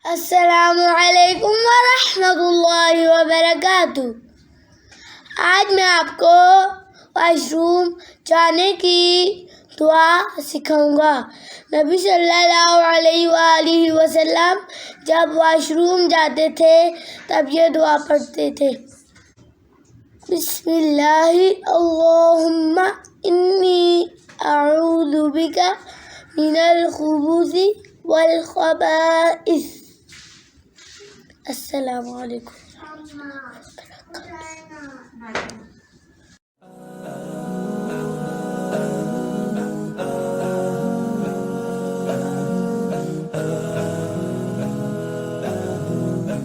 अस्सलामु अलैकुम व रहमतुल्लाहि व बरकातुहू। आज मैं आपको वॉशरूम जाने की दुआ सिखाऊंगा। नबी सल्लल्लाहु अलैहि वसल्लम जब वॉशरूम जाते थे तब ये दुआ पढ़ते थे। बिस्मिल्लाहि अल्लाहुम्मा इन्नी अऊज़ु बिका मिनल खुबूसी वल खबाइस। अस्सलामु अलैकुम।